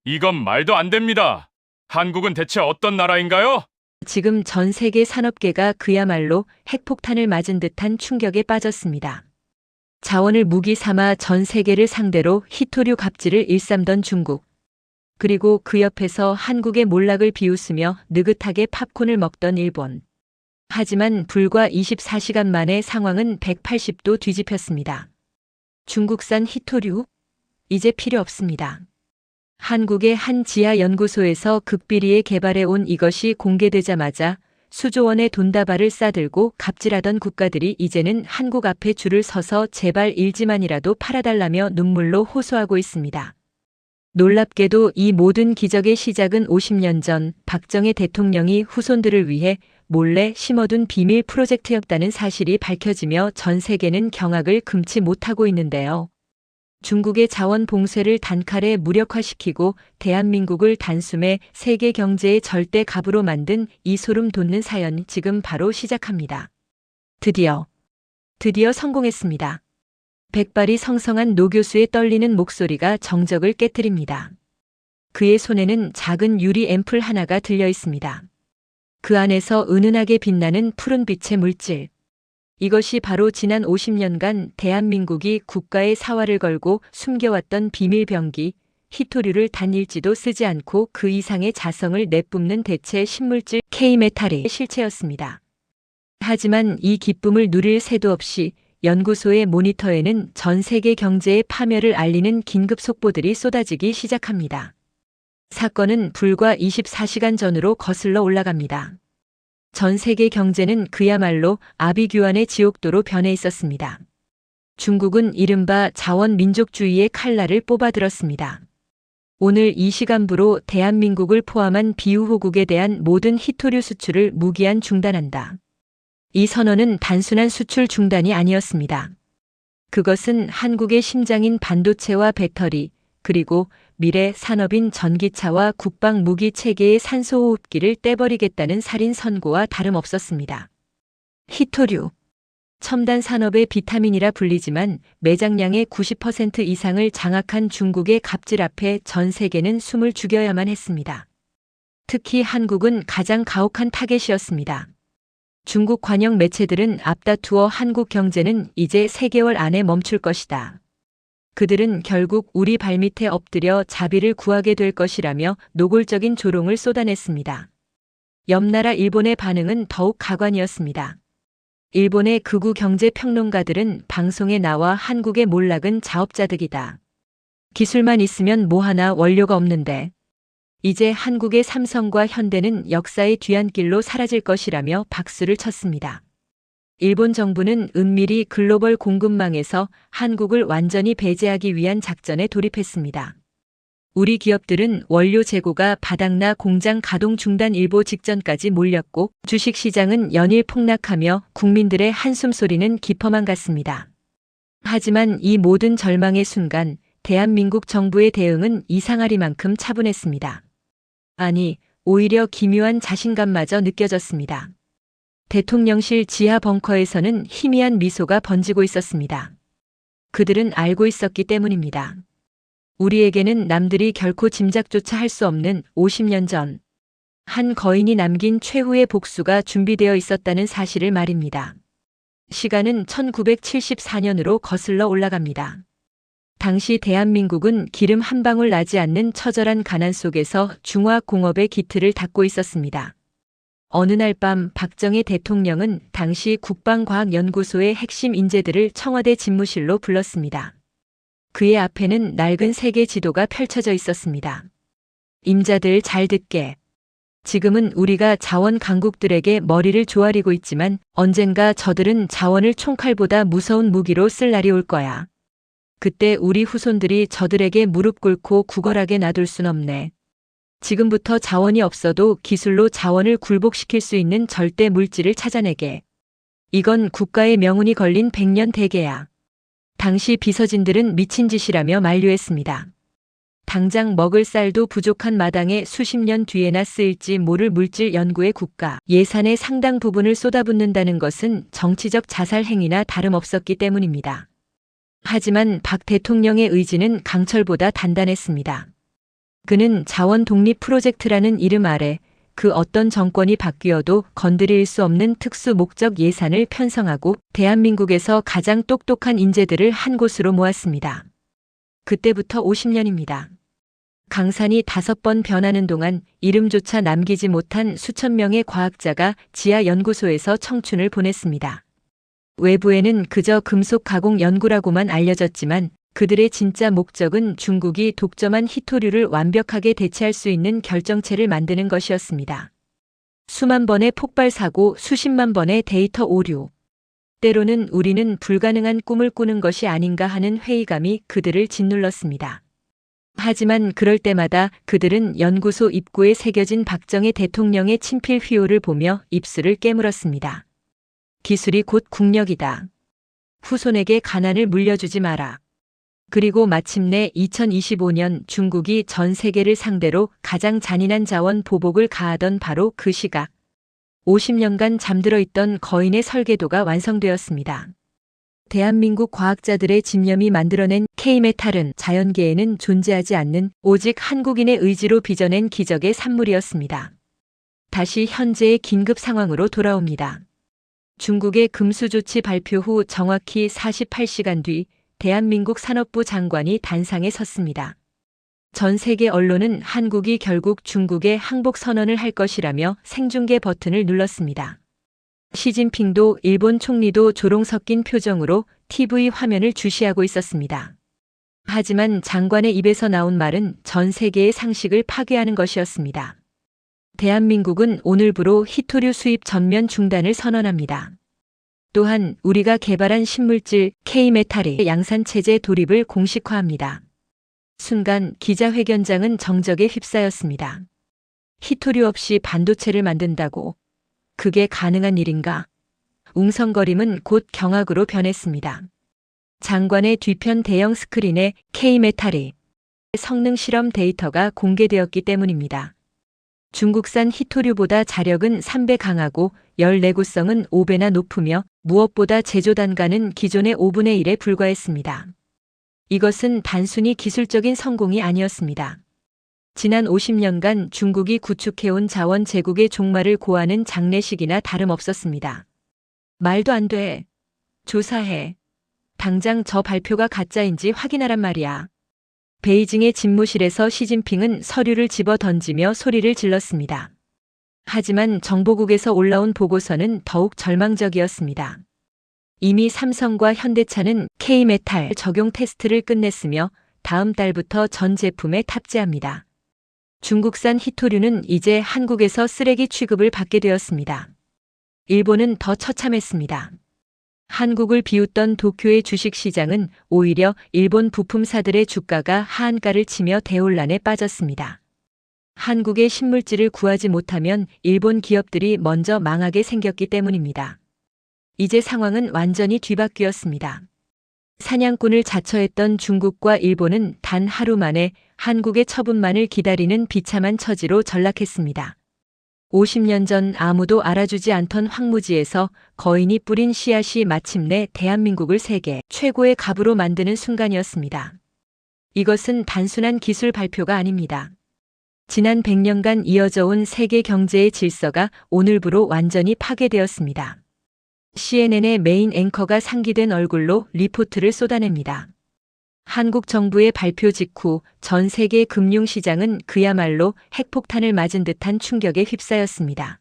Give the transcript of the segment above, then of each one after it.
이건 말도 안 됩니다. 한국은 대체 어떤 나라인가요? 지금 전 세계 산업계가 그야말로 핵폭탄을 맞은 듯한 충격에 빠졌습니다. 자원을 무기 삼아 전 세계를 상대로 희토류 갑질을 일삼던 중국. 그리고 그 옆에서 한국의 몰락을 비웃으며 느긋하게 팝콘을 먹던 일본. 하지만 불과 24시간 만에 상황은 180도 뒤집혔습니다. 중국산 희토류? 이제 필요 없습니다. 한국의 한 지하 연구소에서 극비리에 개발해 온 이것이 공개되자마자 수조 원의 돈다발을 싸들고 갑질하던 국가들이 이제는 한국 앞에 줄을 서서 제발 일지만이라도 팔아달라며 눈물로 호소하고 있습니다. 놀랍게도 이 모든 기적의 시작은 50년 전 박정희 대통령이 후손들을 위해 몰래 심어둔 비밀 프로젝트였다는 사실이 밝혀지며 전 세계는 경악을 금치 못하고 있는데요. 중국의 자원 봉쇄를 단칼에 무력화시키고 대한민국을 단숨에 세계 경제의 절대 갑으로 만든 이 소름 돋는 사연 지금 바로 시작합니다. 드디어 성공했습니다. 백발이 성성한 노 교수의 떨리는 목소리가 정적을 깨뜨립니다. 그의 손에는 작은 유리 앰플 하나가 들려 있습니다. 그 안에서 은은하게 빛나는 푸른빛의 물질. 이것이 바로 지난 50년간 대한민국이 국가의 사활을 걸고 숨겨왔던 비밀 병기, 희토류를 단 일지도 쓰지 않고 그 이상의 자성을 내뿜는 대체 신물질 K메탈의 실체였습니다. 하지만 이 기쁨을 누릴 새도 없이 연구소의 모니터에는 전 세계 경제의 파멸을 알리는 긴급 속보들이 쏟아지기 시작합니다. 사건은 불과 24시간 전으로 거슬러 올라갑니다. 전 세계 경제는 그야말로 아비규환의 지옥도로 변해 있었습니다. 중국은 이른바 자원민족주의의 칼날을 뽑아들었습니다. 오늘 이 시간부로 대한민국을 포함한 비우호국에 대한 모든 희토류 수출을 무기한 중단한다. 이 선언은 단순한 수출 중단이 아니었습니다. 그것은 한국의 심장인 반도체와 배터리, 그리고 미래 산업인 전기차와 국방 무기 체계의 산소호흡기를 떼버리겠다는 살인 선고와 다름없었습니다. 희토류. 첨단 산업의 비타민이라 불리지만 매장량의 90% 이상을 장악한 중국의 갑질 앞에 전 세계는 숨을 죽여야만 했습니다. 특히 한국은 가장 가혹한 타겟이었습니다. 중국 관영 매체들은 앞다투어 한국 경제는 이제 3개월 안에 멈출 것이다. 그들은 결국 우리 발밑에 엎드려 자비를 구하게 될 것이라며 노골적인 조롱을 쏟아냈습니다. 옆나라 일본의 반응은 더욱 가관이었습니다. 일본의 극우 경제 평론가들은 방송에 나와 한국의 몰락은 자업자득이다. 기술만 있으면 뭐하나 원료가 없는데. 이제 한국의 삼성과 현대는 역사의 뒤안길로 사라질 것이라며 박수를 쳤습니다. 일본 정부는 은밀히 글로벌 공급망에서 한국을 완전히 배제하기 위한 작전에 돌입했습니다. 우리 기업들은 원료 재고가 바닥나 공장 가동 중단 일보 직전까지 몰렸고 주식시장은 연일 폭락하며 국민들의 한숨소리는 깊어만 갔습니다. 하지만 이 모든 절망의 순간 대한민국 정부의 대응은 이상하리만큼 차분했습니다. 아니, 오히려 기묘한 자신감마저 느껴졌습니다. 대통령실 지하 벙커에서는 희미한 미소가 번지고 있었습니다. 그들은 알고 있었기 때문입니다. 우리에게는 남들이 결코 짐작조차 할 수 없는 50년 전 한 거인이 남긴 최후의 복수가 준비되어 있었다는 사실을 말입니다. 시간은 1974년으로 거슬러 올라갑니다. 당시 대한민국은 기름 한 방울 나지 않는 처절한 가난 속에서 중화공업의 기틀을 닦고 있었습니다. 어느 날 밤 박정희 대통령은 당시 국방과학연구소의 핵심 인재들을 청와대 집무실로 불렀습니다. 그의 앞에는 낡은 세계 지도가 펼쳐져 있었습니다. 임자들 잘 듣게. 지금은 우리가 자원 강국들에게 머리를 조아리고 있지만 언젠가 저들은 자원을 총칼보다 무서운 무기로 쓸 날이 올 거야. 그때 우리 후손들이 저들에게 무릎 꿇고 구걸하게 놔둘 순 없네. 지금부터 자원이 없어도 기술로 자원을 굴복시킬 수 있는 절대 물질을 찾아내게. 이건 국가의 명운이 걸린 100년 대계야. 당시 비서진들은 미친 짓이라며 만류했습니다. 당장 먹을 쌀도 부족한 마당에 수십 년 뒤에나 쓰일지 모를 물질 연구에 국가 예산의 상당 부분을 쏟아붓는다는 것은 정치적 자살 행위나 다름없었기 때문입니다. 하지만 박 대통령의 의지는 강철보다 단단했습니다. 그는 자원 독립 프로젝트라는 이름 아래 그 어떤 정권이 바뀌어도 건드릴 수 없는 특수 목적 예산을 편성하고 대한민국에서 가장 똑똑한 인재들을 한 곳으로 모았습니다. 그때부터 50년입니다. 강산이 5번 변하는 동안 이름조차 남기지 못한 수천 명의 과학자가 지하 연구소에서 청춘을 보냈습니다. 외부에는 그저 금속 가공 연구라고만 알려졌지만 그들의 진짜 목적은 중국이 독점한 희토류를 완벽하게 대체할 수 있는 결정체를 만드는 것이었습니다. 수만 번의 폭발 사고, 수십만 번의 데이터 오류. 때로는 우리는 불가능한 꿈을 꾸는 것이 아닌가 하는 회의감이 그들을 짓눌렀습니다. 하지만 그럴 때마다 그들은 연구소 입구에 새겨진 박정희 대통령의 친필 휘호를 보며 입술을 깨물었습니다. 기술이 곧 국력이다. 후손에게 가난을 물려주지 마라. 그리고 마침내 2025년 중국이 전 세계를 상대로 가장 잔인한 자원 보복을 가하던 바로 그 시각. 50년간 잠들어 있던 거인의 설계도가 완성되었습니다. 대한민국 과학자들의 집념이 만들어낸 K메탈은 자연계에는 존재하지 않는 오직 한국인의 의지로 빚어낸 기적의 산물이었습니다. 다시 현재의 긴급 상황으로 돌아옵니다. 중국의 금수 조치 발표 후 정확히 48시간 뒤 대한민국 산업부 장관이 단상에 섰습니다. 전 세계 언론은 한국이 결국 중국에 항복 선언을 할 것이라며 생중계 버튼을 눌렀습니다. 시진핑도 일본 총리도 조롱 섞인 표정으로 TV 화면을 주시하고 있었습니다. 하지만 장관의 입에서 나온 말은 전 세계의 상식을 파괴하는 것이었습니다. 대한민국은 오늘부로 희토류 수입 전면 중단을 선언합니다. 또한 우리가 개발한 신물질 K메탈의 양산체제 도입을 공식화합니다. 순간 기자회견장은 정적에 휩싸였습니다. 희토류 없이 반도체를 만든다고? 그게 가능한 일인가? 웅성거림은 곧 경악으로 변했습니다. 장관의 뒤편 대형 스크린에 K메탈의 성능 실험 데이터가 공개되었기 때문입니다. 중국산 희토류보다 자력은 3배 강하고 열 내구성은 5배나 높으며 무엇보다 제조 단가는 기존의 5분의 1에 불과했습니다. 이것은 단순히 기술적인 성공이 아니었습니다. 지난 50년간 중국이 구축해온 자원 제국의 종말을 고하는 장례식이나 다름없었습니다. 말도 안 돼. 조사해. 당장 저 발표가 가짜인지 확인하란 말이야. 베이징의 집무실에서 시진핑은 서류를 집어 던지며 소리를 질렀습니다. 하지만 정보국에서 올라온 보고서는 더욱 절망적이었습니다. 이미 삼성과 현대차는 K메탈 적용 테스트를 끝냈으며 다음 달부터 전 제품에 탑재합니다. 중국산 희토류는 이제 한국에서 쓰레기 취급을 받게 되었습니다. 일본은 더 처참했습니다. 한국을 비웃던 도쿄의 주식시장은 오히려 일본 부품사들의 주가가 하한가를 치며 대혼란에 빠졌습니다. 한국의 신물질을 구하지 못하면 일본 기업들이 먼저 망하게 생겼기 때문입니다. 이제 상황은 완전히 뒤바뀌었습니다. 사냥꾼을 자처했던 중국과 일본은 단 하루 만에 한국의 처분만을 기다리는 비참한 처지로 전락했습니다. 50년 전 아무도 알아주지 않던 황무지에서 거인이 뿌린 씨앗이 마침내 대한민국을 세계 최고의 갑으로 만드는 순간이었습니다. 이것은 단순한 기술 발표가 아닙니다. 지난 100년간 이어져 온 세계 경제의 질서가 오늘부로 완전히 파괴되었습니다. CNN의 메인 앵커가 상기된 얼굴로 리포트를 쏟아냅니다. 한국 정부의 발표 직후 전 세계 금융시장은 그야말로 핵폭탄을 맞은 듯한 충격에 휩싸였습니다.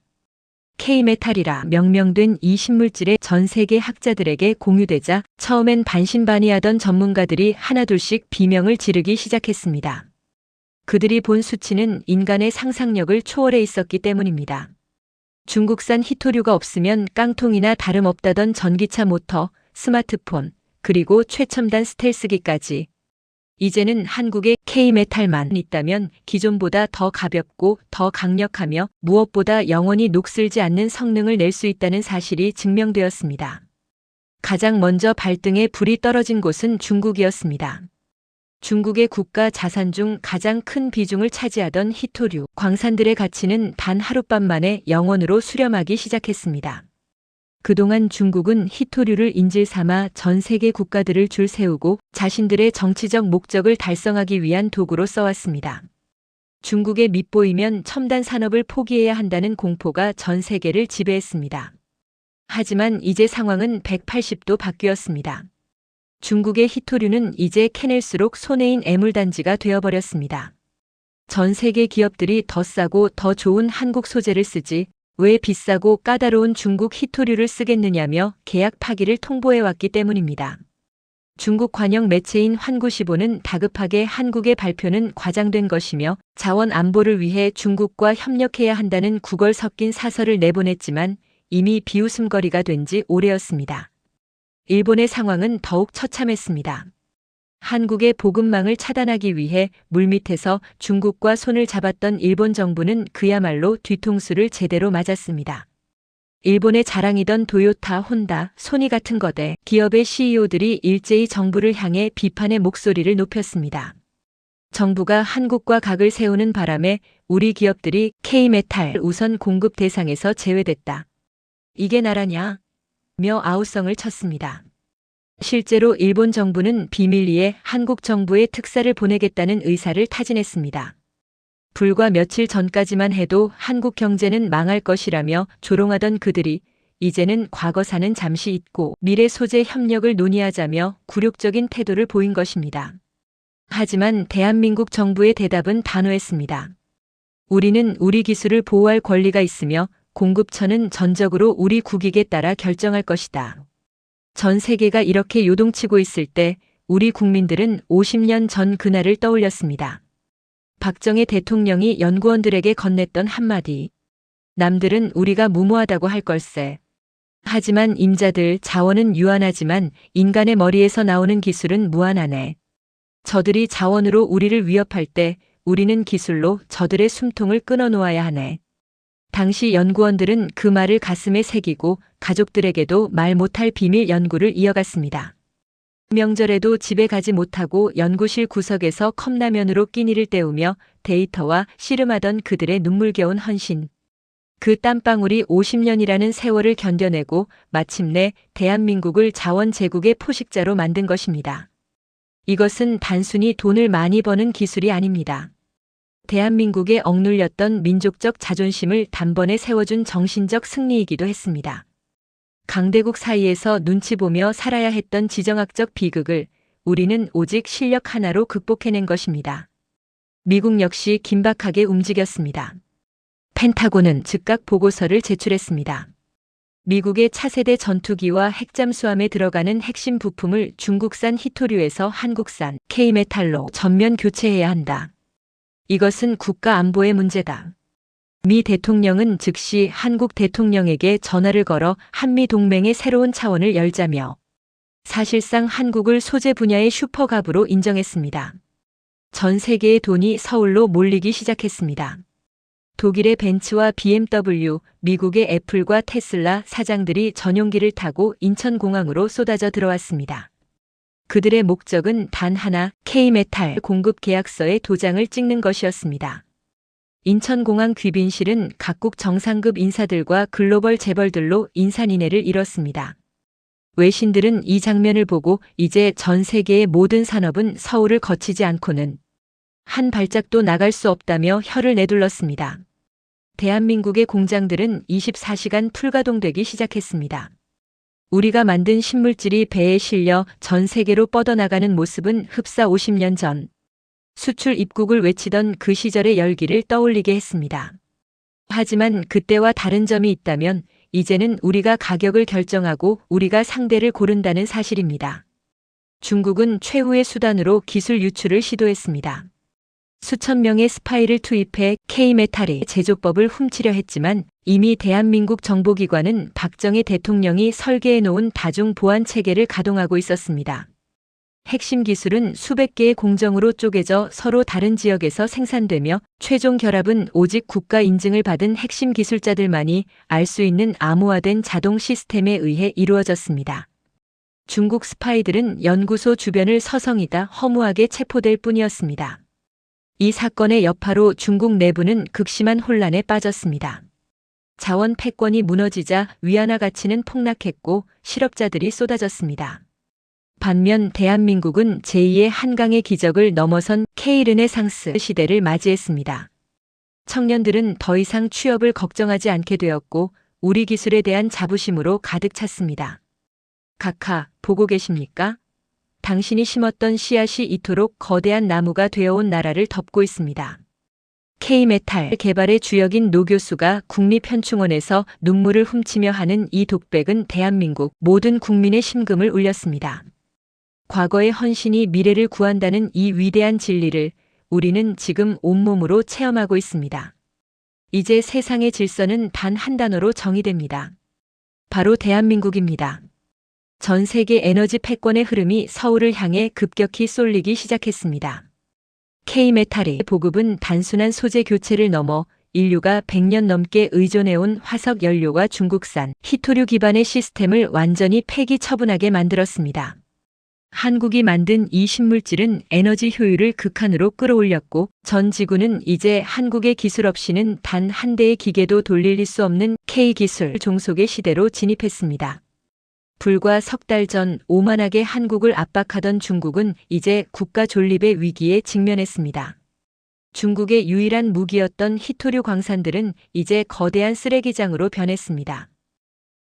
K메탈이라 명명된 이 신물질의 전 세계 학자들에게 공유되자 처음엔 반신반의하던 전문가들이 하나둘씩 비명을 지르기 시작했습니다. 그들이 본 수치는 인간의 상상력을 초월해 있었기 때문입니다. 중국산 희토류가 없으면 깡통이나 다름없다던 전기차 모터, 스마트폰, 그리고 최첨단 스텔스기까지. 이제는 한국에 K메탈만 있다면 기존보다 더 가볍고 더 강력하며 무엇보다 영원히 녹슬지 않는 성능을 낼 수 있다는 사실이 증명되었습니다. 가장 먼저 발등에 불이 떨어진 곳은 중국이었습니다. 중국의 국가 자산 중 가장 큰 비중을 차지하던 희토류 광산들의 가치는 단 하룻밤 만에 영원으로 수렴하기 시작했습니다. 그동안 중국은 희토류를 인질 삼아 전 세계 국가들을 줄 세우고 자신들의 정치적 목적을 달성하기 위한 도구로 써왔습니다. 중국에 밑보이면 첨단 산업을 포기해야 한다는 공포가 전 세계를 지배했습니다. 하지만 이제 상황은 180도 바뀌었습니다. 중국의 희토류는 이제 캐낼수록 손해인 애물단지가 되어버렸습니다. 전 세계 기업들이 더 싸고 더 좋은 한국 소재를 쓰지 왜 비싸고 까다로운 중국 희토류를 쓰겠느냐며 계약 파기를 통보해왔기 때문입니다. 중국 관영 매체인 환구시보는 다급하게 한국의 발표는 과장된 것이며 자원 안보를 위해 중국과 협력해야 한다는 구걸 섞인 사설을 내보냈지만 이미 비웃음거리가 된 지 오래였습니다. 일본의 상황은 더욱 처참했습니다. 한국의 보급망을 차단하기 위해 물밑에서 중국과 손을 잡았던 일본 정부는 그야말로 뒤통수를 제대로 맞았습니다. 일본의 자랑이던 도요타, 혼다, 소니 같은 거대 기업의 CEO들이 일제히 정부를 향해 비판의 목소리를 높였습니다. 정부가 한국과 각을 세우는 바람에 우리 기업들이 K메탈 우선 공급 대상에서 제외됐다. 이게 나라냐? 며 아우성을 쳤습니다. 실제로 일본 정부는 비밀리에 한국 정부에 특사를 보내겠다는 의사를 타진했습니다. 불과 며칠 전까지만 해도 한국 경제는 망할 것이라며 조롱하던 그들이 이제는 과거사는 잠시 잊고 미래 소재 협력을 논의하자며 굴욕적인 태도를 보인 것입니다. 하지만 대한민국 정부의 대답은 단호했습니다. 우리는 우리 기술을 보호할 권리가 있으며 공급처는 전적으로 우리 국익에 따라 결정할 것이다. 전 세계가 이렇게 요동치고 있을 때 우리 국민들은 50년 전 그날을 떠올렸습니다. 박정희 대통령이 연구원들에게 건넸던 한마디. 남들은 우리가 무모하다고 할 걸세. 하지만 임자들 자원은 유한하지만 인간의 머리에서 나오는 기술은 무한하네. 저들이 자원으로 우리를 위협할 때 우리는 기술로 저들의 숨통을 끊어놓아야 하네. 당시 연구원들은 그 말을 가슴에 새기고 가족들에게도 말 못할 비밀 연구를 이어갔습니다. 명절에도 집에 가지 못하고 연구실 구석에서 컵라면으로 끼니를 때우며 데이터와 씨름하던 그들의 눈물겨운 헌신. 그 땀방울이 50년이라는 세월을 견뎌내고 마침내 대한민국을 자원 제국의 포식자로 만든 것입니다. 이것은 단순히 돈을 많이 버는 기술이 아닙니다. 대한민국에 억눌렸던 민족적 자존심을 단번에 세워준 정신적 승리이기도 했습니다. 강대국 사이에서 눈치 보며 살아야 했던 지정학적 비극을 우리는 오직 실력 하나로 극복해낸 것입니다. 미국 역시 긴박하게 움직였습니다. 펜타곤은 즉각 보고서를 제출했습니다. 미국의 차세대 전투기와 핵잠수함에 들어가는 핵심 부품을 중국산 희토류에서 한국산 K메탈로 전면 교체해야 한다. 이것은 국가 안보의 문제다. 미 대통령은 즉시 한국 대통령에게 전화를 걸어 한미 동맹의 새로운 차원을 열자며 사실상 한국을 소재 분야의 슈퍼갑으로 인정했습니다. 전 세계의 돈이 서울로 몰리기 시작했습니다. 독일의 벤츠와 BMW, 미국의 애플과 테슬라 사장들이 전용기를 타고 인천공항으로 쏟아져 들어왔습니다. 그들의 목적은 단 하나, K메탈 공급 계약서에 도장을 찍는 것이었습니다. 인천공항 귀빈실은 각국 정상급 인사들과 글로벌 재벌들로 인산인해를 이뤘습니다. 외신들은 이 장면을 보고 이제 전 세계의 모든 산업은 서울을 거치지 않고는 한 발짝도 나갈 수 없다며 혀를 내둘렀습니다. 대한민국의 공장들은 24시간 풀가동되기 시작했습니다. 우리가 만든 신물질이 배에 실려 전 세계로 뻗어나가는 모습은 흡사 50년 전 수출 입국을 외치던 그 시절의 열기를 떠올리게 했습니다. 하지만 그때와 다른 점이 있다면 이제는 우리가 가격을 결정하고 우리가 상대를 고른다는 사실입니다. 중국은 최후의 수단으로 기술 유출을 시도했습니다. 수천 명의 스파이를 투입해 K메탈의 제조법을 훔치려 했지만 이미 대한민국 정보기관은 박정희 대통령이 설계해 놓은 다중 보안 체계를 가동하고 있었습니다. 핵심 기술은 수백 개의 공정으로 쪼개져 서로 다른 지역에서 생산되며 최종 결합은 오직 국가 인증을 받은 핵심 기술자들만이 알 수 있는 암호화된 자동 시스템에 의해 이루어졌습니다. 중국 스파이들은 연구소 주변을 서성이다 허무하게 체포될 뿐이었습니다. 이 사건의 여파로 중국 내부는 극심한 혼란에 빠졌습니다. 자원 패권이 무너지자 위안화 가치는 폭락했고 실업자들이 쏟아졌습니다. 반면 대한민국은 제2의 한강의 기적을 넘어선 K르네상스 시대를 맞이했습니다. 청년들은 더 이상 취업을 걱정하지 않게 되었고 우리 기술에 대한 자부심으로 가득 찼습니다. 각하, 보고 계십니까? 당신이 심었던 씨앗이 이토록 거대한 나무가 되어온 나라를 덮고 있습니다. K메탈 개발의 주역인 노 교수가 국립현충원에서 눈물을 훔치며 하는 이 독백은 대한민국 모든 국민의 심금을 울렸습니다. 과거의 헌신이 미래를 구한다는 이 위대한 진리를 우리는 지금 온몸으로 체험하고 있습니다. 이제 세상의 질서는 단 한 단어로 정의됩니다. 바로 대한민국입니다. 전 세계 에너지 패권의 흐름이 서울을 향해 급격히 쏠리기 시작했습니다. K메탈의 보급은 단순한 소재 교체를 넘어 인류가 100년 넘게 의존해온 화석 연료와 중국산 히토류 기반의 시스템을 완전히 폐기 처분하게 만들었습니다. 한국이 만든 이 신물질은 에너지 효율을 극한으로 끌어올렸고 전 지구는 이제 한국의 기술 없이는 단 한 대의 기계도 돌릴 수 없는 K기술 종속의 시대로 진입했습니다. 불과 석 달 전 오만하게 한국을 압박하던 중국은 이제 국가 존립의 위기에 직면했습니다. 중국의 유일한 무기였던 히토류 광산들은 이제 거대한 쓰레기장으로 변했습니다.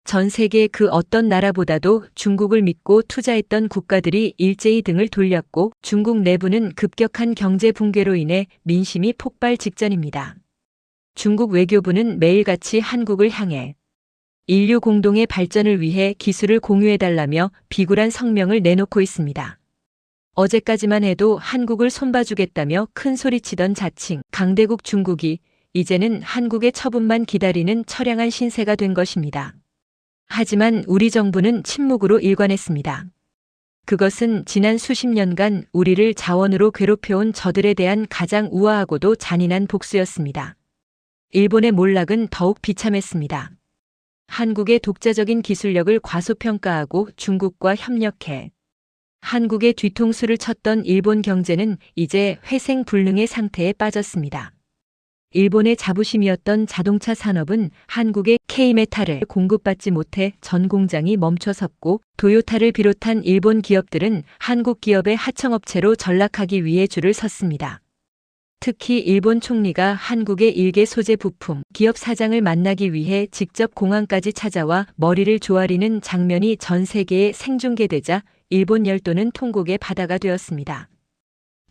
전 세계 그 어떤 나라보다도 중국을 믿고 투자했던 국가들이 일제히 등을 돌렸고 중국 내부는 급격한 경제 붕괴로 인해 민심이 폭발 직전입니다. 중국 외교부는 매일같이 한국을 향해 인류 공동의 발전을 위해 기술을 공유해달라며 비굴한 성명을 내놓고 있습니다. 어제까지만 해도 한국을 손봐주겠다며 큰소리치던 자칭 강대국 중국이 이제는 한국의 처분만 기다리는 처량한 신세가 된 것입니다. 하지만 우리 정부는 침묵으로 일관했습니다. 그것은 지난 수십 년간 우리를 자원으로 괴롭혀온 저들에 대한 가장 우아하고도 잔인한 복수였습니다. 일본의 몰락은 더욱 비참했습니다. 한국의 독자적인 기술력을 과소평가하고 중국과 협력해 한국의 뒤통수를 쳤던 일본 경제는 이제 회생불능의 상태에 빠졌습니다. 일본의 자부심이었던 자동차 산업은 한국의 K메탈을 공급받지 못해 전 공장이 멈춰섰고 도요타를 비롯한 일본 기업들은 한국 기업의 하청업체로 전락하기 위해 줄을 섰습니다. 특히 일본 총리가 한국의 일개 소재 부품 기업 사장을 만나기 위해 직접 공항까지 찾아와 머리를 조아리는 장면이 전 세계에 생중계되자 일본 열도는 통곡의 바다가 되었습니다.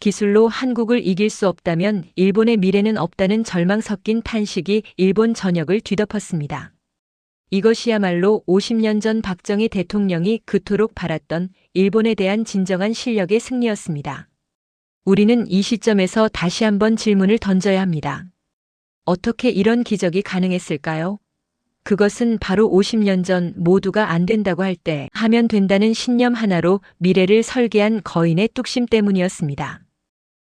기술로 한국을 이길 수 없다면 일본의 미래는 없다는 절망 섞인 탄식이 일본 전역을 뒤덮었습니다. 이것이야말로 50년 전 박정희 대통령이 그토록 바랐던 일본에 대한 진정한 실력의 승리였습니다. 우리는 이 시점에서 다시 한번 질문을 던져야 합니다. 어떻게 이런 기적이 가능했을까요? 그것은 바로 50년 전 모두가 안 된다고 할 때 하면 된다는 신념 하나로 미래를 설계한 거인의 뚝심 때문이었습니다.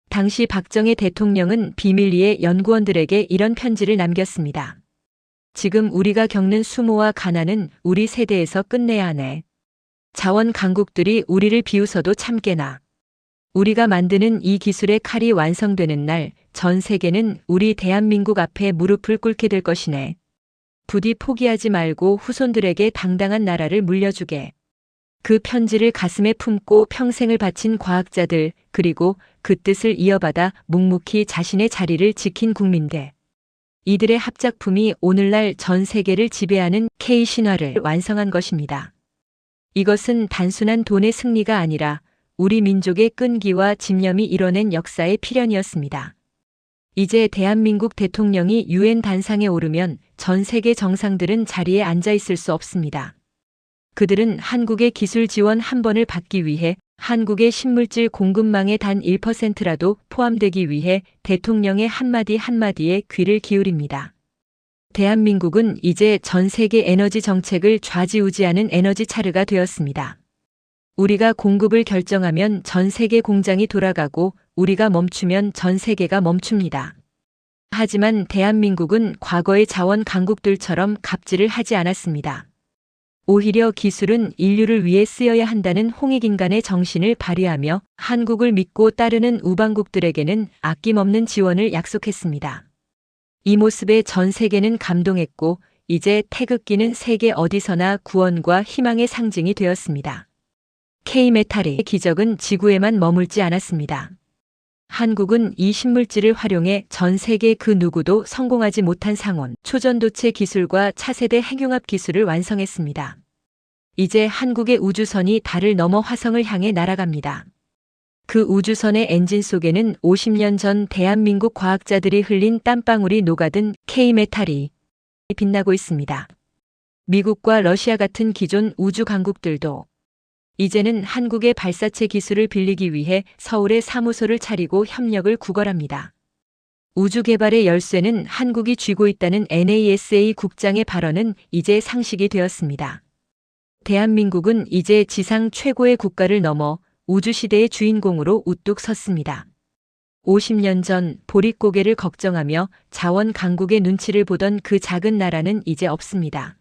당시 박정희 대통령은 비밀리에 연구원들에게 이런 편지를 남겼습니다. 지금 우리가 겪는 수모와 가난은 우리 세대에서 끝내야 하네. 자원 강국들이 우리를 비웃어도 참게나. 우리가 만드는 이 기술의 칼이 완성되는 날 전 세계는 우리 대한민국 앞에 무릎을 꿇게 될 것이네. 부디 포기하지 말고 후손들에게 당당한 나라를 물려주게. 그 편지를 가슴에 품고 평생을 바친 과학자들 그리고 그 뜻을 이어받아 묵묵히 자신의 자리를 지킨 국민들. 이들의 합작품이 오늘날 전 세계를 지배하는 K신화를 완성한 것입니다. 이것은 단순한 돈의 승리가 아니라 우리 민족의 끈기와 집념이 이뤄낸 역사의 필연이었습니다. 이제 대한민국 대통령이 유엔 단상에 오르면 전 세계 정상들은 자리에 앉아 있을 수 없습니다. 그들은 한국의 기술 지원 한 번을 받기 위해 한국의 신물질 공급망의 단 1%라도 포함되기 위해 대통령의 한마디 한마디에 귀를 기울입니다. 대한민국은 이제 전 세계 에너지 정책을 좌지우지하는 에너지 차르가 되었습니다. 우리가 공급을 결정하면 전 세계 공장이 돌아가고 우리가 멈추면 전 세계가 멈춥니다. 하지만 대한민국은 과거의 자원 강국들처럼 갑질을 하지 않았습니다. 오히려 기술은 인류를 위해 쓰여야 한다는 홍익인간의 정신을 발휘하며 한국을 믿고 따르는 우방국들에게는 아낌없는 지원을 약속했습니다. 이 모습에 전 세계는 감동했고 이제 태극기는 세계 어디서나 구원과 희망의 상징이 되었습니다. K메탈의 기적은 지구에만 머물지 않았습니다. 한국은 이 신물질을 활용해 전 세계 그 누구도 성공하지 못한 상온, 초전도체 기술과 차세대 핵융합 기술을 완성했습니다. 이제 한국의 우주선이 달을 넘어 화성을 향해 날아갑니다. 그 우주선의 엔진 속에는 50년 전 대한민국 과학자들이 흘린 땀방울이 녹아든 K메탈이 빛나고 있습니다. 미국과 러시아 같은 기존 우주 강국들도 이제는 한국의 발사체 기술을 빌리기 위해 서울에 사무소를 차리고 협력을 구걸합니다. 우주 개발의 열쇠는 한국이 쥐고 있다는 NASA 국장의 발언은 이제 상식이 되었습니다. 대한민국은 이제 지상 최고의 국가를 넘어 우주시대의 주인공으로 우뚝 섰습니다. 50년 전 보릿고개를 걱정하며 자원 강국의 눈치를 보던 그 작은 나라는 이제 없습니다.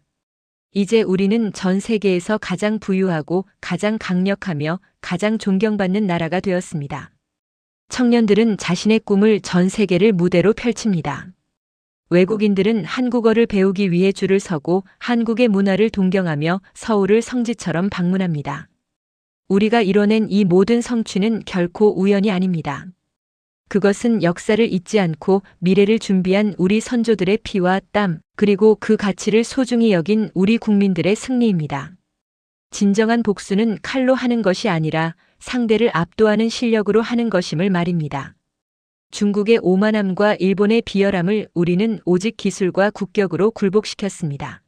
이제 우리는 전 세계에서 가장 부유하고 가장 강력하며 가장 존경받는 나라가 되었습니다. 청년들은 자신의 꿈을 전 세계를 무대로 펼칩니다. 외국인들은 한국어를 배우기 위해 줄을 서고 한국의 문화를 동경하며 서울을 성지처럼 방문합니다. 우리가 이뤄낸 이 모든 성취는 결코 우연이 아닙니다. 그것은 역사를 잊지 않고 미래를 준비한 우리 선조들의 피와 땀, 그리고 그 가치를 소중히 여긴 우리 국민들의 승리입니다. 진정한 복수는 칼로 하는 것이 아니라 상대를 압도하는 실력으로 하는 것임을 말입니다. 중국의 오만함과 일본의 비열함을 우리는 오직 기술과 국격으로 굴복시켰습니다.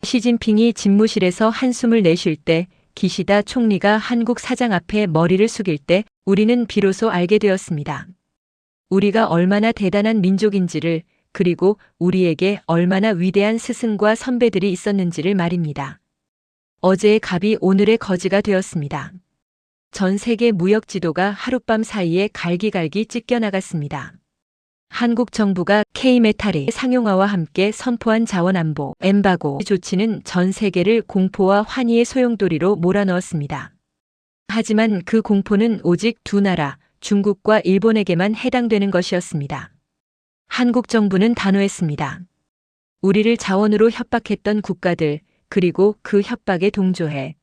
시진핑이 집무실에서 한숨을 내쉴 때, 기시다 총리가 한국 사장 앞에 머리를 숙일 때 우리는 비로소 알게 되었습니다. 우리가 얼마나 대단한 민족인지를, 그리고 우리에게 얼마나 위대한 스승과 선배들이 있었는지를 말입니다. 어제의 갑이 오늘의 거지가 되었습니다. 전 세계 무역 지도가 하룻밤 사이에 갈기갈기 찢겨나갔습니다. 한국 정부가 K메탈의 상용화와 함께 선포한 자원안보, 엠바고 조치는 전 세계를 공포와 환희의 소용돌이로 몰아넣었습니다. 하지만 그 공포는 오직 두 나라, 중국과 일본에게만 해당되는 것이었습니다. 한국 정부는 단호했습니다. 우리를 자원으로 협박했던 국가들, 그리고 그 협박에 동조해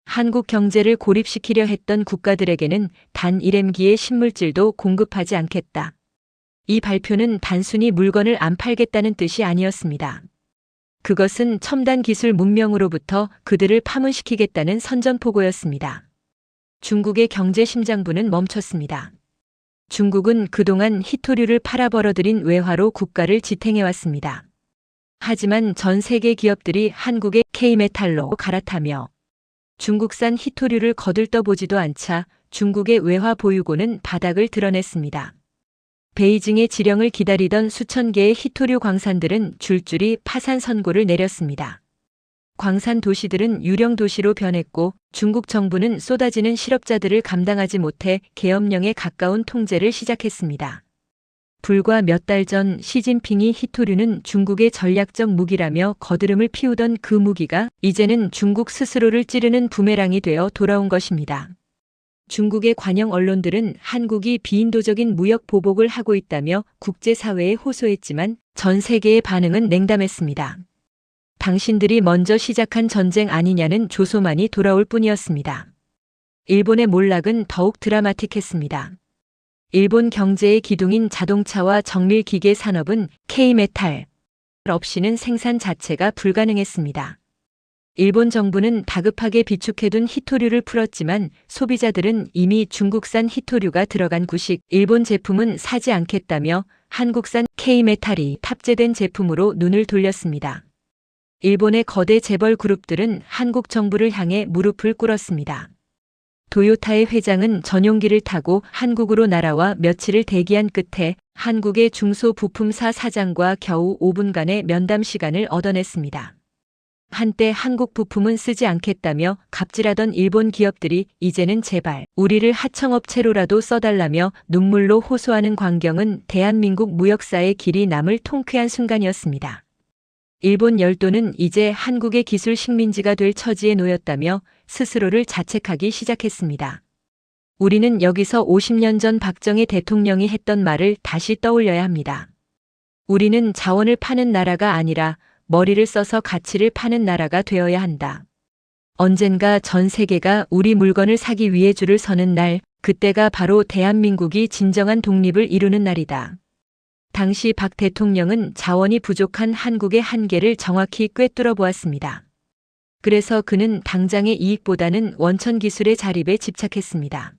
한국 경제를 고립시키려 했던 국가들에게는 단 1mg의 신물질도 공급하지 않겠다. 이 발표는 단순히 물건을 안 팔겠다는 뜻이 아니었습니다. 그것은 첨단 기술 문명으로부터 그들을 파문시키겠다는 선전포고였습니다. 중국의 경제 심장부는 멈췄습니다. 중국은 그동안 희토류를 팔아 벌어들인 외화로 국가를 지탱해왔습니다. 하지만 전 세계 기업들이 한국의 K메탈로 갈아타며 중국산 희토류를 거들떠보지도 않자 중국의 외화 보유고는 바닥을 드러냈습니다. 베이징의 지령을 기다리던 수천 개의 희토류 광산들은 줄줄이 파산 선고를 내렸습니다. 광산 도시들은 유령 도시로 변했고 중국 정부는 쏟아지는 실업자들을 감당하지 못해 계엄령에 가까운 통제를 시작했습니다. 불과 몇 달 전 시진핑이 희토류는 중국의 전략적 무기라며 거드름을 피우던 그 무기가 이제는 중국 스스로를 찌르는 부메랑이 되어 돌아온 것입니다. 중국의 관영 언론들은 한국이 비인도적인 무역 보복을 하고 있다며 국제사회에 호소했지만 전 세계의 반응은 냉담했습니다. 당신들이 먼저 시작한 전쟁 아니냐는 조소만이 돌아올 뿐이었습니다. 일본의 몰락은 더욱 드라마틱했습니다. 일본 경제의 기둥인 자동차와 정밀기계 산업은 K메탈 없이는 생산 자체가 불가능했습니다. 일본 정부는 다급하게 비축해둔 희토류를 풀었지만 소비자들은 이미 중국산 희토류가 들어간 구식 일본 제품은 사지 않겠다며 한국산 K메탈이 탑재된 제품으로 눈을 돌렸습니다. 일본의 거대 재벌 그룹들은 한국 정부를 향해 무릎을 꿇었습니다. 도요타의 회장은 전용기를 타고 한국으로 날아와 며칠을 대기한 끝에 한국의 중소부품사 사장과 겨우 5분간의 면담 시간을 얻어냈습니다. 한때 한국 부품은 쓰지 않겠다며 갑질하던 일본 기업들이 이제는 제발 우리를 하청업체로라도 써달라며 눈물로 호소하는 광경은 대한민국 무역사의 길이 남을 통쾌한 순간이었습니다. 일본 열도는 이제 한국의 기술 식민지가 될 처지에 놓였다며 스스로를 자책하기 시작했습니다. 우리는 여기서 50년 전 박정희 대통령이 했던 말을 다시 떠올려야 합니다. 우리는 자원을 파는 나라가 아니라 머리를 써서 가치를 파는 나라가 되어야 한다. 언젠가 전 세계가 우리 물건을 사기 위해 줄을 서는 날 그때가 바로 대한민국이 진정한 독립을 이루는 날이다. 당시 박 대통령은 자원이 부족한 한국의 한계를 정확히 꿰뚫어 보았습니다. 그래서 그는 당장의 이익보다는 원천 기술의 자립에 집착했습니다.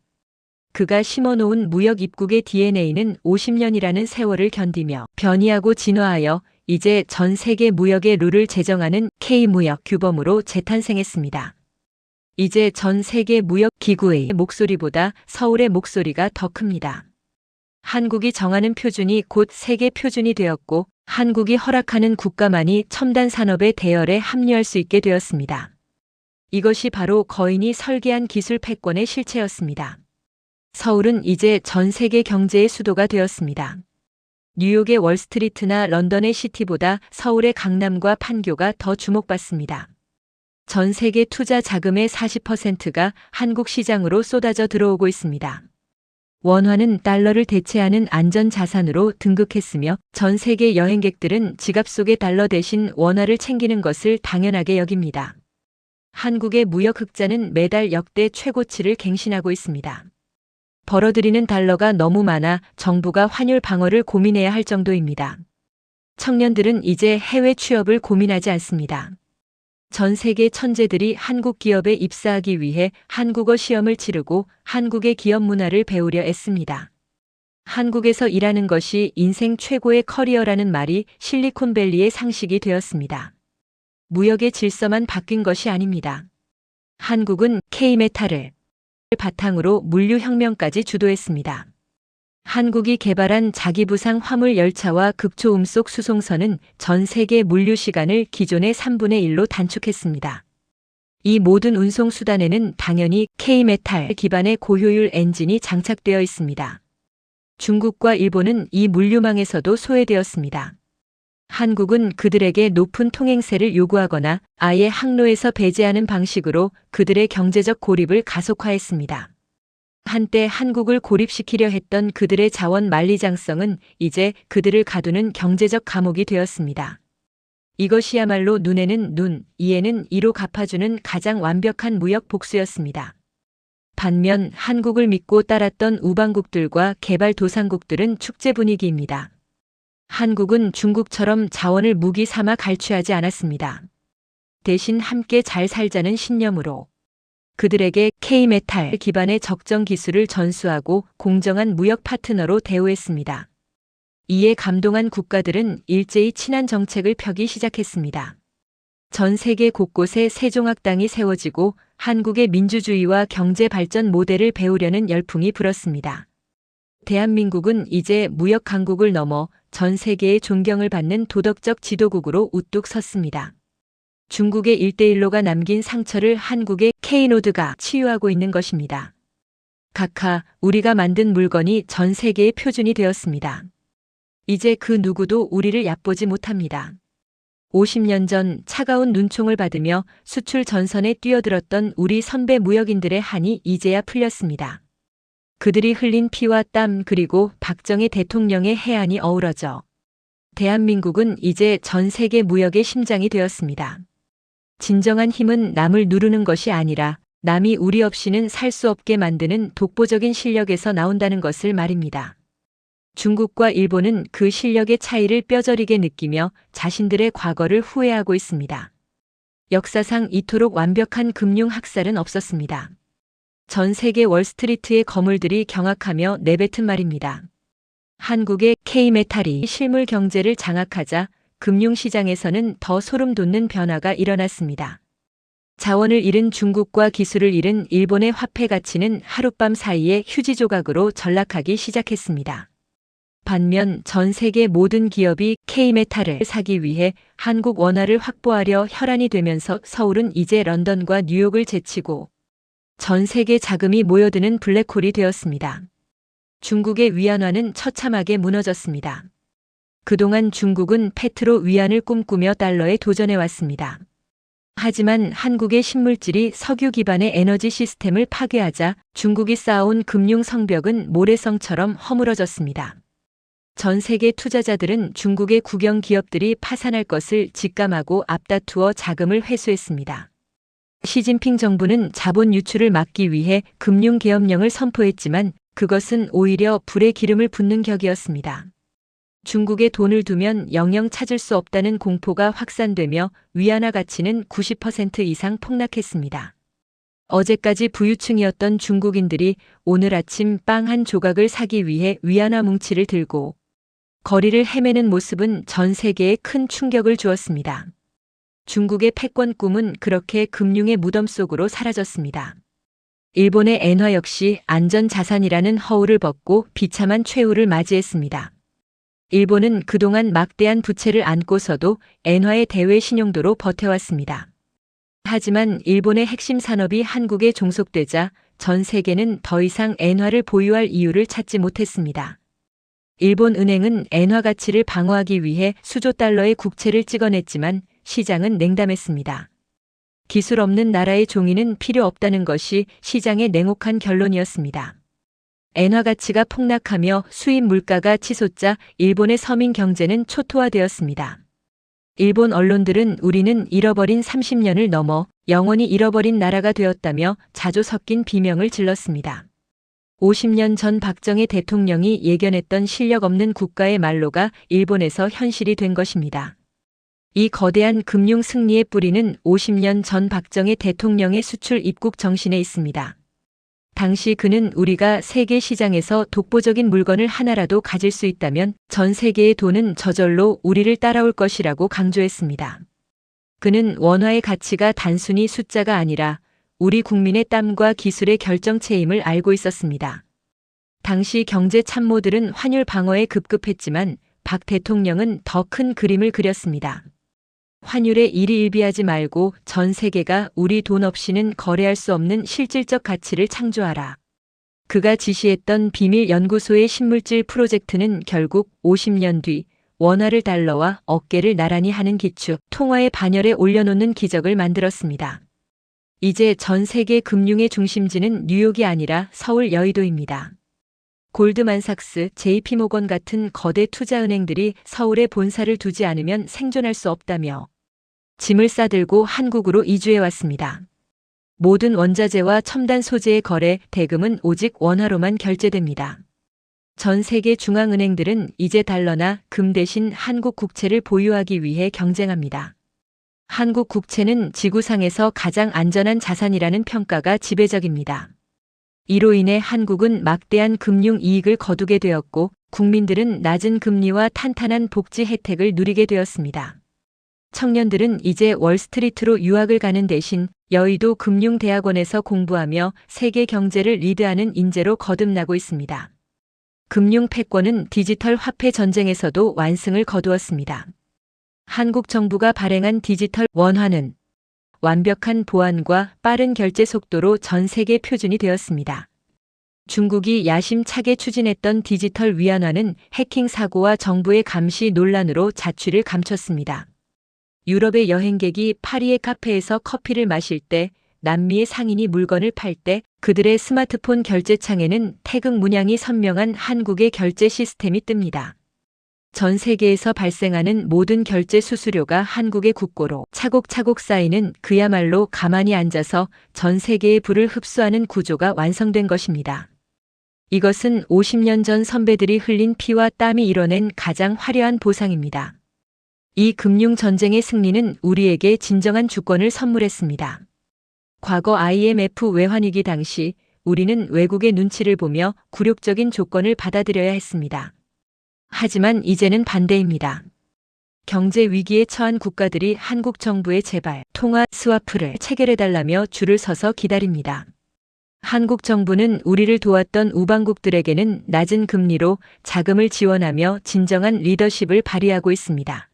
그가 심어놓은 무역 입국의 DNA는 50년이라는 세월을 견디며 변이하고 진화하여 이제 전 세계 무역의 룰을 제정하는 K무역 규범으로 재탄생했습니다. 이제 전 세계 무역 기구의 목소리보다 서울의 목소리가 더 큽니다. 한국이 정하는 표준이 곧 세계 표준이 되었고 한국이 허락하는 국가만이 첨단 산업의 대열에 합류할 수 있게 되었습니다. 이것이 바로 거인이 설계한 기술 패권의 실체였습니다. 서울은 이제 전 세계 경제의 수도가 되었습니다. 뉴욕의 월스트리트나 런던의 시티보다 서울의 강남과 판교가 더 주목받습니다. 전 세계 투자 자금의 40%가 한국 시장으로 쏟아져 들어오고 있습니다. 원화는 달러를 대체하는 안전 자산으로 등극했으며 전 세계 여행객들은 지갑 속의 달러 대신 원화를 챙기는 것을 당연하게 여깁니다. 한국의 무역 흑자는 매달 역대 최고치를 갱신하고 있습니다. 벌어들이는 달러가 너무 많아 정부가 환율 방어를 고민해야 할 정도입니다. 청년들은 이제 해외 취업을 고민하지 않습니다. 전 세계 천재들이 한국 기업에 입사하기 위해 한국어 시험을 치르고 한국의 기업 문화를 배우려 애씁니다. 한국에서 일하는 것이 인생 최고의 커리어라는 말이 실리콘밸리의 상식이 되었습니다. 무역의 질서만 바뀐 것이 아닙니다. 한국은 K메탈을 바탕으로 물류혁명까지 주도했습니다. 한국이 개발한 자기부상 화물 열차와 극초음속 수송선은 전 세계 물류 시간을 기존의 3분의 1로 단축했습니다. 이 모든 운송 수단에는 당연히 K메탈 기반의 고효율 엔진이 장착되어 있습니다. 중국과 일본은 이 물류망에서도 소외되었습니다. 한국은 그들에게 높은 통행세를 요구하거나 아예 항로에서 배제하는 방식으로 그들의 경제적 고립을 가속화했습니다. 한때 한국을 고립시키려 했던 그들의 자원 만리장성은 이제 그들을 가두는 경제적 감옥이 되었습니다. 이것이야말로 눈에는 눈, 이에는 이로 갚아주는 가장 완벽한 무역 복수였습니다. 반면 한국을 믿고 따랐던 우방국들과 개발도상국들은 축제 분위기입니다. 한국은 중국처럼 자원을 무기 삼아 갈취하지 않았습니다. 대신 함께 잘 살자는 신념으로 그들에게 K메탈 기반의 적정 기술을 전수하고 공정한 무역 파트너로 대우했습니다. 이에 감동한 국가들은 일제히 친한 정책을 펴기 시작했습니다. 전 세계 곳곳에 세종학당이 세워지고 한국의 민주주의와 경제 발전 모델을 배우려는 열풍이 불었습니다. 대한민국은 이제 무역 강국을 넘어 전 세계의 존경을 받는 도덕적 지도국으로 우뚝 섰습니다. 중국의 1대1로가 남긴 상처를 한국의 K노드가 치유하고 있는 것입니다. 각하, 우리가 만든 물건이 전 세계의 표준이 되었습니다. 이제 그 누구도 우리를 얕보지 못합니다. 50년 전 차가운 눈총을 받으며 수출 전선에 뛰어들었던 우리 선배 무역인들의 한이 이제야 풀렸습니다. 그들이 흘린 피와 땀 그리고 박정희 대통령의 해안이 어우러져 대한민국은 이제 전 세계 무역의 심장이 되었습니다. 진정한 힘은 남을 누르는 것이 아니라 남이 우리 없이는 살 수 없게 만드는 독보적인 실력에서 나온다는 것을 말입니다. 중국과 일본은 그 실력의 차이를 뼈저리게 느끼며 자신들의 과거를 후회하고 있습니다. 역사상 이토록 완벽한 금융 학살은 없었습니다. 전 세계 월스트리트의 거물들이 경악하며 내뱉은 말입니다. 한국의 K메탈이 실물 경제를 장악하자 금융시장에서는 더 소름 돋는 변화가 일어났습니다. 자원을 잃은 중국과 기술을 잃은 일본의 화폐 가치는 하룻밤 사이에 휴지 조각으로 전락하기 시작했습니다. 반면 전 세계 모든 기업이 K메탈을 사기 위해 한국 원화를 확보하려 혈안이 되면서 서울은 이제 런던과 뉴욕을 제치고 전 세계 자금이 모여드는 블랙홀이 되었습니다. 중국의 위안화는 처참하게 무너졌습니다. 그동안 중국은 페트로 위안을 꿈꾸며 달러에 도전해왔습니다. 하지만 한국의 신물질이 석유 기반의 에너지 시스템을 파괴하자 중국이 쌓아온 금융 성벽은 모래성처럼 허물어졌습니다. 전 세계 투자자들은 중국의 국영 기업들이 파산할 것을 직감하고 앞다투어 자금을 회수했습니다. 시진핑 정부는 자본 유출을 막기 위해 금융계엄령을 선포했지만 그것은 오히려 불에 기름을 붓는 격이었습니다. 중국에 돈을 두면 영영 찾을 수 없다는 공포가 확산되며 위안화 가치는 90% 이상 폭락했습니다. 어제까지 부유층이었던 중국인들이 오늘 아침 빵 한 조각을 사기 위해 위안화 뭉치를 들고 거리를 헤매는 모습은 전 세계에 큰 충격을 주었습니다. 중국의 패권 꿈은 그렇게 금융의 무덤 속으로 사라졌습니다. 일본의 엔화 역시 안전자산이라는 허울을 벗고 비참한 최후를 맞이했습니다. 일본은 그동안 막대한 부채를 안고서도 엔화의 대외 신용도로 버텨왔습니다. 하지만 일본의 핵심 산업이 한국에 종속되자 전 세계는 더 이상 엔화를 보유할 이유를 찾지 못했습니다. 일본 은행은 엔화 가치를 방어하기 위해 수조 달러의 국채를 찍어냈지만 시장은 냉담했습니다. 기술 없는 나라의 종이는 필요 없다는 것이 시장의 냉혹한 결론이었습니다. 엔화 가치가 폭락하며 수입 물가가 치솟자 일본의 서민 경제는 초토화되었습니다. 일본 언론들은 우리는 잃어버린 30년을 넘어 영원히 잃어버린 나라가 되었다며 자조 섞인 비명을 질렀습니다. 50년 전 박정희 대통령이 예견했던 실력 없는 국가의 말로가 일본에서 현실이 된 것입니다. 이 거대한 금융 승리의 뿌리는 50년 전 박정희 대통령의 수출 입국 정신에 있습니다. 당시 그는 우리가 세계 시장에서 독보적인 물건을 하나라도 가질 수 있다면 전 세계의 돈은 저절로 우리를 따라올 것이라고 강조했습니다. 그는 원화의 가치가 단순히 숫자가 아니라 우리 국민의 땀과 기술의 결정체임을 알고 있었습니다. 당시 경제 참모들은 환율 방어에 급급했지만 박 대통령은 더 큰 그림을 그렸습니다. 환율에 일희일비하지 말고 전 세계가 우리 돈 없이는 거래할 수 없는 실질적 가치를 창조하라. 그가 지시했던 비밀 연구소의 신물질 프로젝트는 결국 50년 뒤 원화를 달러와 어깨를 나란히 하는 기축, 통화의 반열에 올려놓는 기적을 만들었습니다. 이제 전 세계 금융의 중심지는 뉴욕이 아니라 서울 여의도입니다. 골드만삭스, JP모건 같은 거대 투자은행들이 서울에 본사를 두지 않으면 생존할 수 없다며 짐을 싸들고 한국으로 이주해왔습니다. 모든 원자재와 첨단 소재의 거래, 대금은 오직 원화로만 결제됩니다. 전 세계 중앙은행들은 이제 달러나 금 대신 한국 국채를 보유하기 위해 경쟁합니다. 한국 국채는 지구상에서 가장 안전한 자산이라는 평가가 지배적입니다. 이로 인해 한국은 막대한 금융 이익을 거두게 되었고 국민들은 낮은 금리와 탄탄한 복지 혜택을 누리게 되었습니다. 청년들은 이제 월스트리트로 유학을 가는 대신 여의도 금융대학원에서 공부하며 세계 경제를 리드하는 인재로 거듭나고 있습니다. 금융 패권은 디지털 화폐 전쟁에서도 완승을 거두었습니다. 한국 정부가 발행한 디지털 원화는 완벽한 보안과 빠른 결제 속도로 전 세계 표준이 되었습니다. 중국이 야심차게 추진했던 디지털 위안화는 해킹 사고와 정부의 감시 논란으로 자취를 감췄습니다. 유럽의 여행객이 파리의 카페에서 커피를 마실 때, 남미의 상인이 물건을 팔 때 그들의 스마트폰 결제창에는 태극 문양이 선명한 한국의 결제 시스템이 뜹니다. 전 세계에서 발생하는 모든 결제 수수료가 한국의 국고로 차곡차곡 쌓이는 그야말로 가만히 앉아서 전 세계의 부를 흡수하는 구조가 완성된 것입니다. 이것은 50년 전 선배들이 흘린 피와 땀이 이뤄낸 가장 화려한 보상입니다. 이 금융 전쟁의 승리는 우리에게 진정한 주권을 선물했습니다. 과거 IMF 외환위기 당시 우리는 외국의 눈치를 보며 굴욕적인 조건을 받아들여야 했습니다. 하지만 이제는 반대입니다. 경제 위기에 처한 국가들이 한국 정부의 제발 통화 스와프를 체결해달라며 줄을 서서 기다립니다. 한국 정부는 우리를 도왔던 우방국들에게는 낮은 금리로 자금을 지원하며 진정한 리더십을 발휘하고 있습니다.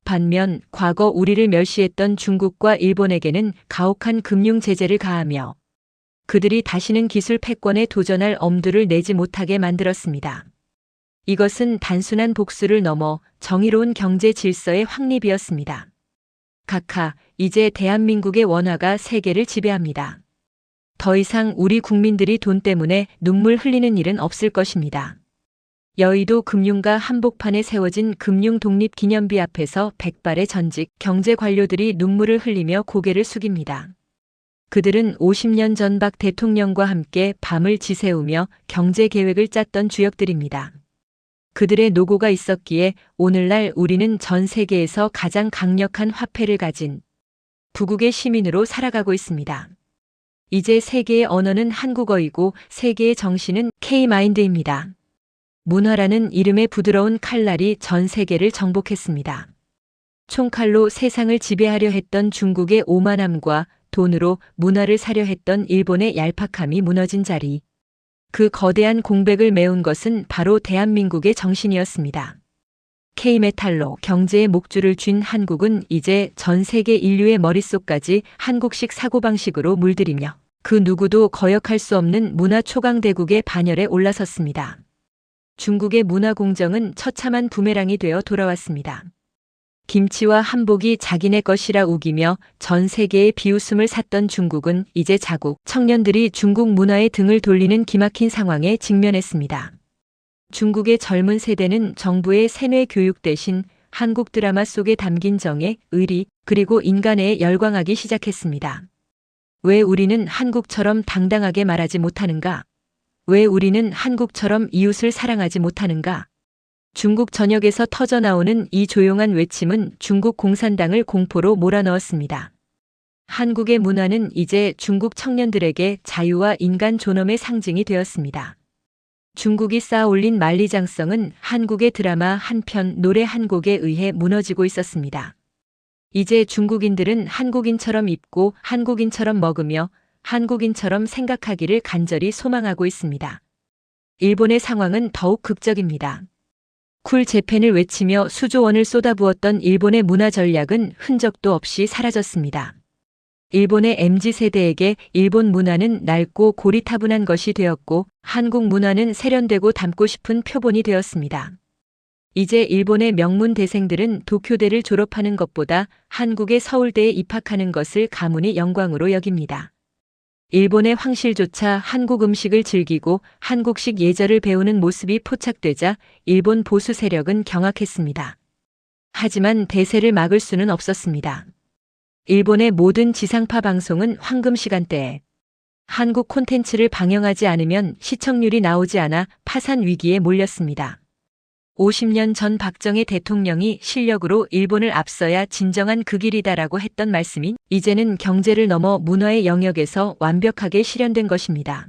반면 과거 우리를 멸시했던 중국과 일본에게는 가혹한 금융 제재를 가하며 그들이 다시는 기술 패권에 도전할 엄두를 내지 못하게 만들었습니다. 이것은 단순한 복수를 넘어 정의로운 경제 질서의 확립이었습니다. 각하, 이제 대한민국의 원화가 세계를 지배합니다. 더 이상 우리 국민들이 돈 때문에 눈물 흘리는 일은 없을 것입니다. 여의도 금융가 한복판에 세워진 금융독립기념비 앞에서 백발의 전직 경제 관료들이 눈물을 흘리며 고개를 숙입니다. 그들은 50년 전 박 대통령과 함께 밤을 지새우며 경제 계획을 짰던 주역들입니다. 그들의 노고가 있었기에 오늘날 우리는 전 세계에서 가장 강력한 화폐를 가진 부국의 시민으로 살아가고 있습니다. 이제 세계의 언어는 한국어이고 세계의 정신은 K-마인드입니다. 문화라는 이름의 부드러운 칼날이 전 세계를 정복했습니다. 총칼로 세상을 지배하려 했던 중국의 오만함과 돈으로 문화를 사려 했던 일본의 얄팍함이 무너진 자리. 그 거대한 공백을 메운 것은 바로 대한민국의 정신이었습니다. K메탈로 경제의 목줄을 쥔 한국은 이제 전 세계 인류의 머릿속까지 한국식 사고방식으로 물들이며 그 누구도 거역할 수 없는 문화 초강대국의 반열에 올라섰습니다. 중국의 문화 공정은 처참한 부메랑이 되어 돌아왔습니다. 김치와 한복이 자기네 것이라 우기며 전 세계의 비웃음을 샀던 중국은 이제 자국 청년들이 중국 문화에 등을 돌리는 기막힌 상황에 직면했습니다. 중국의 젊은 세대는 정부의 세뇌 교육 대신 한국 드라마 속에 담긴 정의, 의리, 그리고 인간애에 열광하기 시작했습니다. 왜 우리는 한국처럼 당당하게 말하지 못하는가? 왜 우리는 한국처럼 이웃을 사랑하지 못하는가? 중국 전역에서 터져나오는 이 조용한 외침은 중국 공산당을 공포로 몰아넣었습니다. 한국의 문화는 이제 중국 청년들에게 자유와 인간 존엄의 상징이 되었습니다. 중국이 쌓아올린 만리장성은 한국의 드라마 한 편, 노래 한 곡에 의해 무너지고 있었습니다. 이제 중국인들은 한국인처럼 입고 한국인처럼 먹으며 한국인처럼 생각하기를 간절히 소망하고 있습니다. 일본의 상황은 더욱 극적입니다. 쿨 재팬을 외치며 수조 원을 쏟아부었던 일본의 문화 전략은 흔적도 없이 사라졌습니다. 일본의 MZ세대에게 일본 문화는 낡고 고리타분한 것이 되었고 한국 문화는 세련되고 닮고 싶은 표본이 되었습니다. 이제 일본의 명문 대생들은 도쿄대를 졸업하는 것보다 한국의 서울대에 입학하는 것을 가문의 영광으로 여깁니다. 일본의 황실조차 한국 음식을 즐기고 한국식 예절을 배우는 모습이 포착되자 일본 보수 세력은 경악했습니다. 하지만 대세를 막을 수는 없었습니다. 일본의 모든 지상파 방송은 황금 시간대에 한국 콘텐츠를 방영하지 않으면 시청률이 나오지 않아 파산 위기에 몰렸습니다. 50년 전 박정희 대통령이 실력으로 일본을 앞서야 진정한 그 길이다라고 했던 말씀이 이제는 경제를 넘어 문화의 영역에서 완벽하게 실현된 것입니다.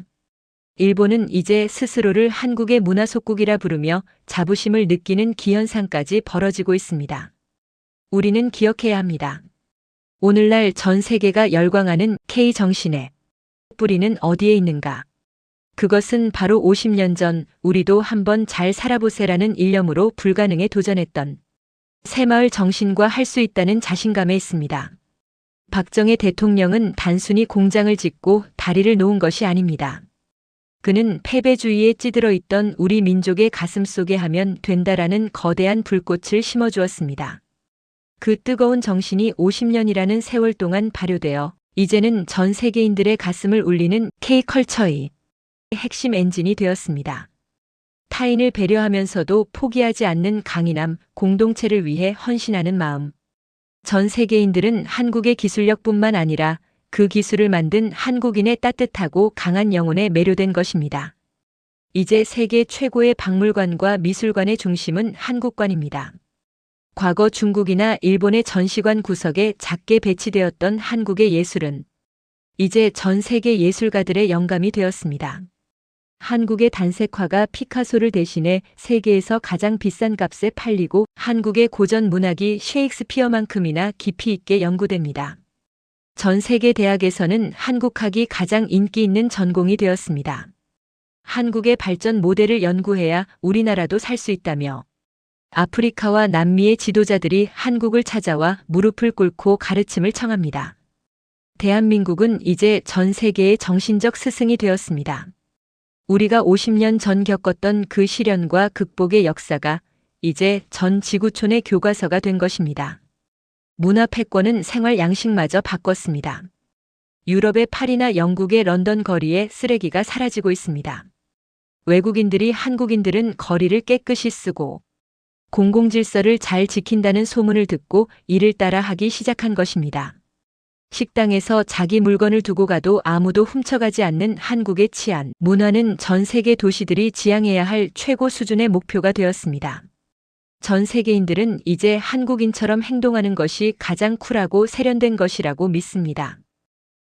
일본은 이제 스스로를 한국의 문화 속국이라 부르며 자부심을 느끼는 기현상까지 벌어지고 있습니다. 우리는 기억해야 합니다. 오늘날 전 세계가 열광하는 K-정신의 뿌리는 어디에 있는가? 그것은 바로 50년 전 우리도 한번 잘 살아보세라는 일념으로 불가능에 도전했던 새마을 정신과 할 수 있다는 자신감에 있습니다. 박정희 대통령은 단순히 공장을 짓고 다리를 놓은 것이 아닙니다. 그는 패배주의에 찌들어 있던 우리 민족의 가슴속에 하면 된다라는 거대한 불꽃을 심어주었습니다. 그 뜨거운 정신이 50년이라는 세월 동안 발효되어 이제는 전 세계인들의 가슴을 울리는 K컬처의 핵심 엔진이 되었습니다. 타인을 배려하면서도 포기하지 않는 강인함, 공동체를 위해 헌신하는 마음. 전 세계인들은 한국의 기술력뿐만 아니라 그 기술을 만든 한국인의 따뜻하고 강한 영혼에 매료된 것입니다. 이제 세계 최고의 박물관과 미술관의 중심은 한국관입니다. 과거 중국이나 일본의 전시관 구석에 작게 배치되었던 한국의 예술은 이제 전 세계 예술가들의 영감이 되었습니다. 한국의 단색화가 피카소를 대신해 세계에서 가장 비싼 값에 팔리고 한국의 고전 문학이 셰익스피어만큼이나 깊이 있게 연구됩니다. 전 세계 대학에서는 한국학이 가장 인기 있는 전공이 되었습니다. 한국의 발전 모델을 연구해야 우리나라도 살 수 있다며 아프리카와 남미의 지도자들이 한국을 찾아와 무릎을 꿇고 가르침을 청합니다. 대한민국은 이제 전 세계의 정신적 스승이 되었습니다. 우리가 50년 전 겪었던 그 시련과 극복의 역사가 이제 전 지구촌의 교과서가 된 것입니다. 문화 패권은 생활 양식마저 바꿨습니다. 유럽의 파리나 영국의 런던 거리에 쓰레기가 사라지고 있습니다. 외국인들이 한국인들은 거리를 깨끗이 쓰고 공공질서를 잘 지킨다는 소문을 듣고 이를 따라 하기 시작한 것입니다. 식당에서 자기 물건을 두고 가도 아무도 훔쳐가지 않는 한국의 치안, 문화는 전 세계 도시들이 지향해야 할 최고 수준의 목표가 되었습니다. 전 세계인들은 이제 한국인처럼 행동하는 것이 가장 쿨하고 세련된 것이라고 믿습니다.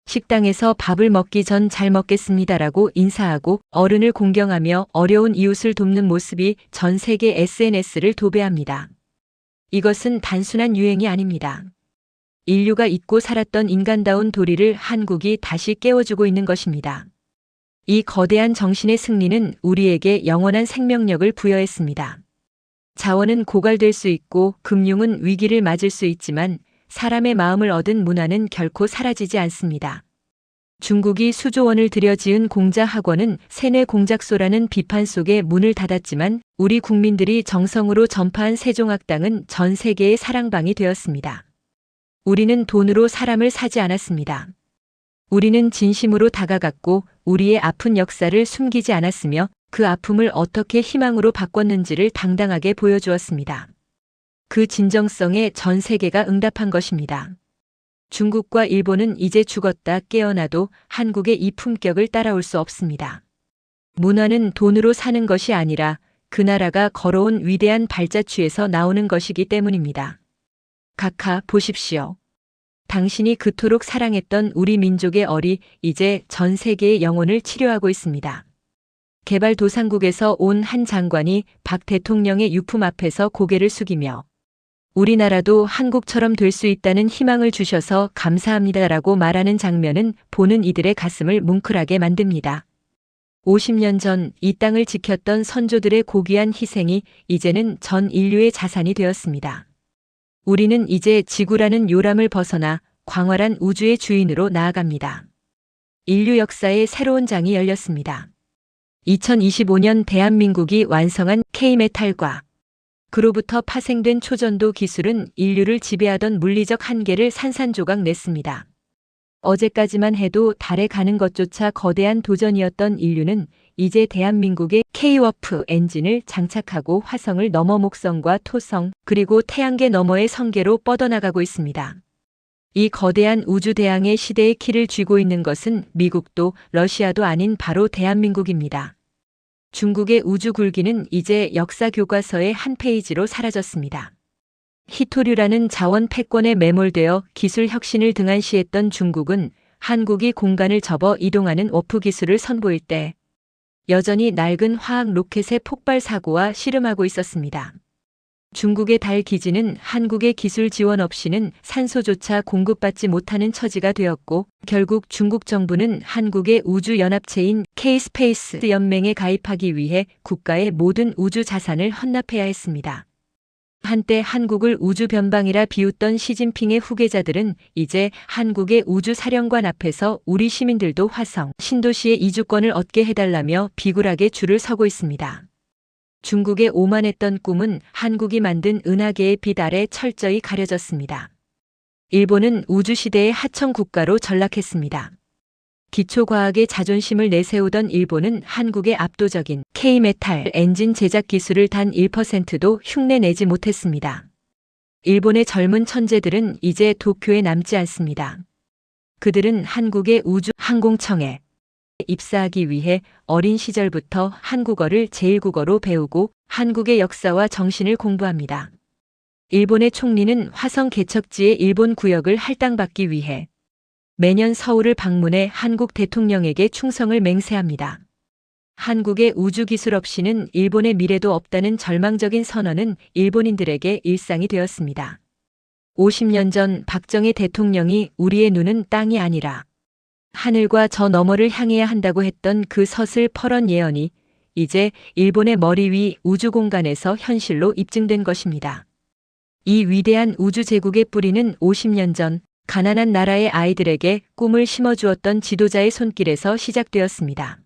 식당에서 밥을 먹기 전 잘 먹겠습니다라고 인사하고 어른을 공경하며 어려운 이웃을 돕는 모습이 전 세계 SNS를 도배합니다. 이것은 단순한 유행이 아닙니다. 인류가 잊고 살았던 인간다운 도리를 한국이 다시 깨워주고 있는 것입니다. 이 거대한 정신의 승리는 우리에게 영원한 생명력을 부여했습니다. 자원은 고갈될 수 있고 금융은 위기를 맞을 수 있지만 사람의 마음을 얻은 문화는 결코 사라지지 않습니다. 중국이 수조 원을 들여 지은 공자 학원은 세뇌 공작소라는 비판 속에 문을 닫았지만 우리 국민들이 정성으로 전파한 세종학당은 전 세계의 사랑방이 되었습니다. 우리는 돈으로 사람을 사지 않았습니다. 우리는 진심으로 다가갔고 우리의 아픈 역사를 숨기지 않았으며 그 아픔을 어떻게 희망으로 바꿨는지를 당당하게 보여주었습니다. 그 진정성에 전 세계가 응답한 것입니다. 중국과 일본은 이제 죽었다 깨어나도 한국의 이 품격을 따라올 수 없습니다. 문화는 돈으로 사는 것이 아니라 그 나라가 걸어온 위대한 발자취에서 나오는 것이기 때문입니다. 각하 보십시오. 당신이 그토록 사랑했던 우리 민족의 얼이 이제 전 세계의 영혼을 치료하고 있습니다. 개발도상국에서 온 한 장관이 박 대통령의 유품 앞에서 고개를 숙이며 우리나라도 한국처럼 될 수 있다는 희망을 주셔서 감사합니다라고 말하는 장면은 보는 이들의 가슴을 뭉클하게 만듭니다. 50년 전 이 땅을 지켰던 선조들의 고귀한 희생이 이제는 전 인류의 자산이 되었습니다. 우리는 이제 지구라는 요람을 벗어나 광활한 우주의 주인으로 나아갑니다. 인류 역사의 새로운 장이 열렸습니다. 2025년 대한민국이 완성한 K메탈과 그로부터 파생된 초전도 기술은 인류를 지배하던 물리적 한계를 산산조각 냈습니다. 어제까지만 해도 달에 가는 것조차 거대한 도전이었던 인류는 이제 대한민국의 K워프 엔진을 장착하고 화성을 넘어 목성과 토성 그리고 태양계 너머의 성계로 뻗어나가고 있습니다. 이 거대한 우주대항의 시대의 키를 쥐고 있는 것은 미국도 러시아도 아닌 바로 대한민국입니다. 중국의 우주 굴기는 이제 역사 교과서의 한 페이지로 사라졌습니다. 히토류라는 자원 패권에 매몰되어 기술 혁신을 등한시했던 중국은 한국이 공간을 접어 이동하는 워프 기술을 선보일 때 여전히 낡은 화학 로켓의 폭발 사고와 씨름하고 있었습니다. 중국의 달 기지는 한국의 기술 지원 없이는 산소조차 공급받지 못하는 처지가 되었고 결국 중국 정부는 한국의 우주연합체인 K-스페이스 연맹에 가입하기 위해 국가의 모든 우주 자산을 헌납해야 했습니다. 한때 한국을 우주변방이라 비웃던 시진핑의 후계자들은 이제 한국의 우주사령관 앞에서 우리 시민들도 화성, 신도시의 이주권을 얻게 해달라며 비굴하게 줄을 서고 있습니다. 중국의 오만했던 꿈은 한국이 만든 은하계의 빛 아래 철저히 가려졌습니다. 일본은 우주시대의 하청 국가로 전락했습니다. 기초과학의 자존심을 내세우던 일본은 한국의 압도적인 K메탈 엔진 제작 기술을 단 1%도 흉내내지 못했습니다. 일본의 젊은 천재들은 이제 도쿄에 남지 않습니다. 그들은 한국의 우주항공청에 입사하기 위해 어린 시절부터 한국어를 제1국어로 배우고 한국의 역사와 정신을 공부합니다. 일본의 총리는 화성 개척지의 일본 구역을 할당받기 위해 매년 서울을 방문해 한국 대통령에게 충성을 맹세합니다. 한국의 우주기술 없이는 일본의 미래도 없다는 절망적인 선언은 일본인들에게 일상이 되었습니다. 50년 전 박정희 대통령이 우리의 눈은 땅이 아니라 하늘과 저 너머를 향해야 한다고 했던 그 서슬퍼런 예언이 이제 일본의 머리 위 우주공간에서 현실로 입증된 것입니다. 이 위대한 우주제국의 뿌리는 50년 전 가난한 나라의 아이들에게 꿈을 심어주었던 지도자의 손길에서 시작되었습니다.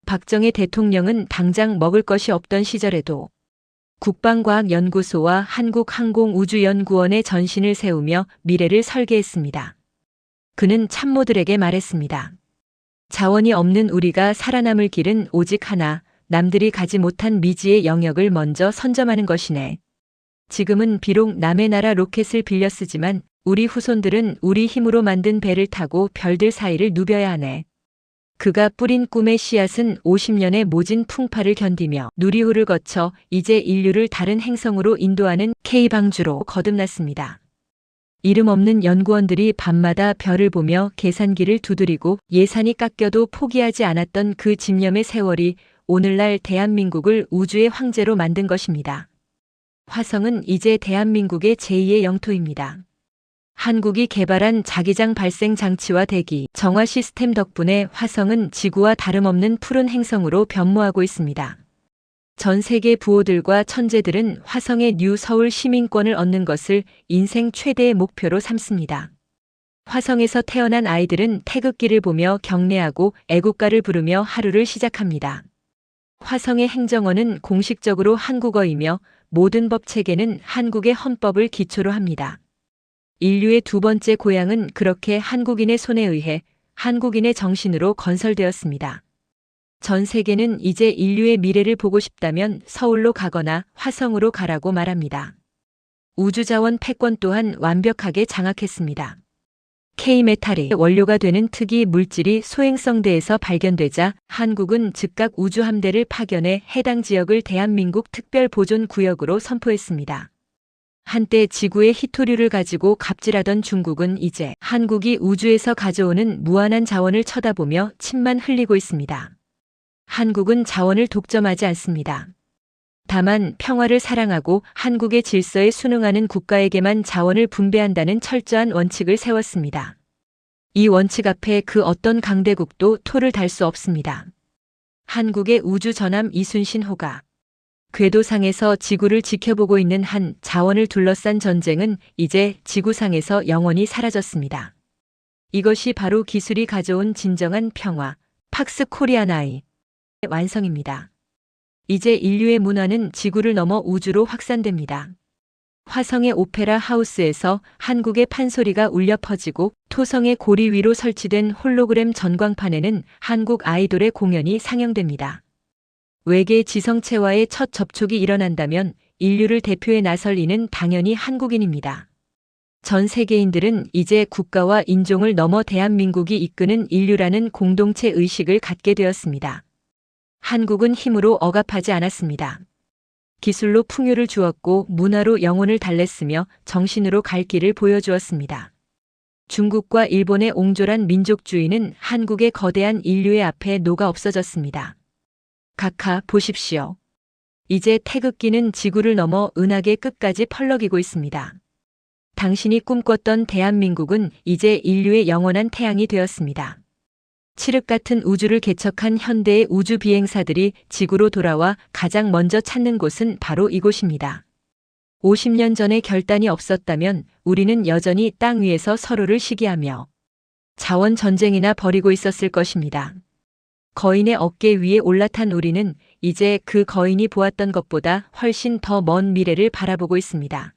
박정희 대통령은 당장 먹을 것이 없던 시절에도 국방과학연구소와 한국항공우주연구원의 전신을 세우며 미래를 설계했습니다. 그는 참모들에게 말했습니다. 자원이 없는 우리가 살아남을 길은 오직 하나, 남들이 가지 못한 미지의 영역을 먼저 선점하는 것이네. 지금은 비록 남의 나라 로켓을 빌려 쓰지만 우리 후손들은 우리 힘으로 만든 배를 타고 별들 사이를 누벼야 하네. 그가 뿌린 꿈의 씨앗은 50년의 모진 풍파를 견디며 누리호를 거쳐 이제 인류를 다른 행성으로 인도하는 K방주로 거듭났습니다. 이름 없는 연구원들이 밤마다 별을 보며 계산기를 두드리고 예산이 깎여도 포기하지 않았던 그 집념의 세월이 오늘날 대한민국을 우주의 황제로 만든 것입니다. 화성은 이제 대한민국의 제2의 영토입니다. 한국이 개발한 자기장 발생 장치와 대기, 정화 시스템 덕분에 화성은 지구와 다름없는 푸른 행성으로 변모하고 있습니다. 전 세계 부호들과 천재들은 화성의 뉴 서울 시민권을 얻는 것을 인생 최대의 목표로 삼습니다. 화성에서 태어난 아이들은 태극기를 보며 경례하고 애국가를 부르며 하루를 시작합니다. 화성의 행정어는 공식적으로 한국어이며 모든 법 체계는 한국의 헌법을 기초로 합니다. 인류의 두 번째 고향은 그렇게 한국인의 손에 의해 한국인의 정신으로 건설되었습니다. 전 세계는 이제 인류의 미래를 보고 싶다면 서울로 가거나 화성으로 가라고 말합니다. 우주자원 패권 또한 완벽하게 장악했습니다. K메탈이 원료가 되는 특이 물질이 소행성대에서 발견되자 한국은 즉각 우주함대를 파견해 해당 지역을 대한민국 특별보존구역으로 선포했습니다. 한때 지구의 희토류를 가지고 갑질하던 중국은 이제 한국이 우주에서 가져오는 무한한 자원을 쳐다보며 침만 흘리고 있습니다. 한국은 자원을 독점하지 않습니다. 다만 평화를 사랑하고 한국의 질서에 순응하는 국가에게만 자원을 분배한다는 철저한 원칙을 세웠습니다. 이 원칙 앞에 그 어떤 강대국도 토를 달 수 없습니다. 한국의 우주 전함 이순신호가 궤도상에서 지구를 지켜보고 있는 한 자원을 둘러싼 전쟁은 이제 지구상에서 영원히 사라졌습니다. 이것이 바로 기술이 가져온 진정한 평화, 팍스 코리아나의 완성입니다. 이제 인류의 문화는 지구를 넘어 우주로 확산됩니다. 화성의 오페라 하우스에서 한국의 판소리가 울려 퍼지고 토성의 고리 위로 설치된 홀로그램 전광판에는 한국 아이돌의 공연이 상영됩니다. 외계 지성체와의 첫 접촉이 일어난다면 인류를 대표해 나설 이는 당연히 한국인입니다. 전 세계인들은 이제 국가와 인종을 넘어 대한민국이 이끄는 인류라는 공동체 의식을 갖게 되었습니다. 한국은 힘으로 억압하지 않았습니다. 기술로 풍요를 주었고 문화로 영혼을 달랬으며 정신으로 갈 길을 보여주었습니다. 중국과 일본의 옹졸한 민족주의는 한국의 거대한 인류의 앞에 녹아 없어졌습니다. 각하 보십시오. 이제 태극기는 지구를 넘어 은하계 끝까지 펄럭이고 있습니다. 당신이 꿈꿨던 대한민국은 이제 인류의 영원한 태양이 되었습니다. 칠흑 같은 우주를 개척한 현대의 우주 비행사들이 지구로 돌아와 가장 먼저 찾는 곳은 바로 이곳입니다. 50년 전에 결단이 없었다면 우리는 여전히 땅 위에서 서로를 시기하며 자원 전쟁이나 벌이고 있었을 것입니다. 거인의 어깨 위에 올라탄 우리는 이제 그 거인이 보았던 것보다 훨씬 더 먼 미래를 바라보고 있습니다.